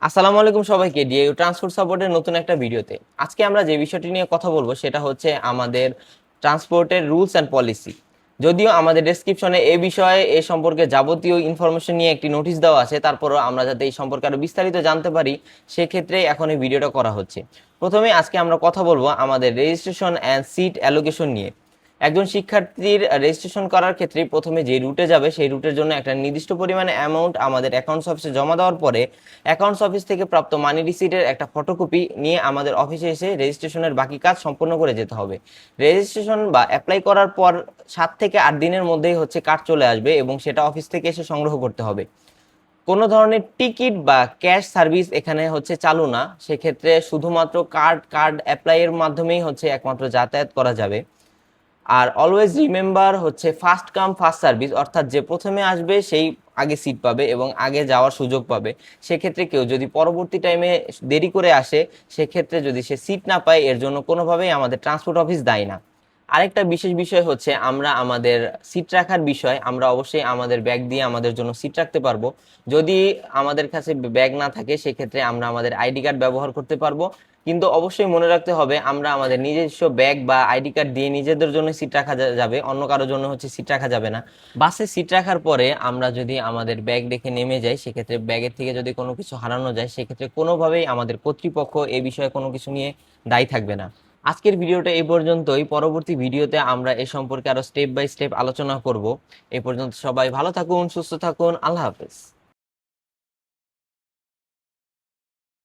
আসসালামু আলাইকুম সবাইকে ডিএইউ ট্রান্সপোর্ট সাপোর্টের নতুন একটা ভিডিওতে। আজকে আমরা যে বিষয়টি নিয়ে কথা বলবো সেটা হচ্ছে আমাদের ট্রান্সপোর্টের রুলস অ্যান্ড পলিসি। যদিও আমাদের ডেসক্রিপশনে এ সম্পর্কে যাবতীয় ইনফরমেশন নিয়ে একটি নোটিশ দেওয়া আছে, তারপরও আমরা যাতে এই সম্পর্কে আরো বিস্তারিত জানতে পারি সেক্ষেত্রে এখন এই ভিডিওটা করা হচ্ছে। প্রথমে আজকে আমরা কথা বলবো আমাদের রেজিস্ট্রেশন অ্যান্ড সিট অ্যালোকেশন নিয়ে। একজন শিক্ষার্থীর রেজিস্ট্রেশন করার ক্ষেত্রে প্রথমে যে রুটে যাবে সেই রুটের জন্য একটা নির্দিষ্ট পরিমাণে অ্যামাউন্ট আমাদের অ্যাকাউন্টস অফিসে জমা দেওয়ার পরে অ্যাকাউন্টস অফিস থেকে প্রাপ্ত মানি রিসিটের একটা ফটোকপি নিয়ে আমাদের অফিসে এসে রেজিস্ট্রেশনের বাকি কাজ সম্পন্ন করে যেতে হবে। রেজিস্ট্রেশন বা অ্যাপ্লাই করার পর 7 থেকে 8 দিনের মধ্যেই কার্ড চলে আসবে এবং সেটা অফিস থেকে এসে সংগ্রহ করতে হবে। কোনো ধরনের টিকিট বা ক্যাশ সার্ভিস এখানে চালু না। সেক্ষেত্রে শুধুমাত্র কার্ড অ্যাপ্লাইয়ের মাধ্যমেই একমাত্র যাতায়াত করা যাবে। আর always remember first come first service, অর্থাৎ যে প্রথমে আসবে সেই আগে সিট পাবে এবং আগে যাওয়ার সুযোগ পাবে। সেক্ষেত্রে কেউ যদি পরবর্তী টাইমে দেরি করে আসে, সেক্ষেত্রে যদি সে সিট না পায়, এর জন্য কোনোভাবেই আমাদের ট্রান্সপোর্ট অফিস দায়ী না। আরেকটা বিশেষ বিষয় আমরা আমাদের সিট রাখার বিষয়, আমরা অবশ্যই আমাদের ব্যাগ দিয়ে আমাদের জন্য সিট রাখতে পারবো। যদি আমাদের কাছে ব্যাগ না থাকে সেক্ষেত্রে আমরা আমাদের আইডি কার্ড ব্যবহার করতে পারবো। কিন্তু অবশ্যই মনে রাখতে হবে আমরা আমাদের নিজস্ব ব্যাগ বা আইডি কার্ড দিয়ে নিজেদের জন্য সিট রাখা যাবে, অন্য কারোর জন্য সিট রাখা যাবে না। বাসে সিট রাখার পরে আমরা যদি আমাদের ব্যাগ রেখে নেমে যাই, সেক্ষেত্রে ব্যাগের থেকে যদি কোনো কিছু হারানো যায়, সেক্ষেত্রে কোনোভাবেই আমাদের কর্তৃপক্ষ এ বিষয়ে কোনো কিছু নিয়ে দায়ী থাকবে না। আজকের ভিডিওটা এই পর্যন্তই। পরবর্তী ভিডিওতে আমরা এ সম্পর্কে আরো স্টেপ বাই স্টেপ আলোচনা করব। এ পর্যন্ত সবাই ভালো থাকুন, সুস্থ থাকুন, আল্লাহ হাফেজ।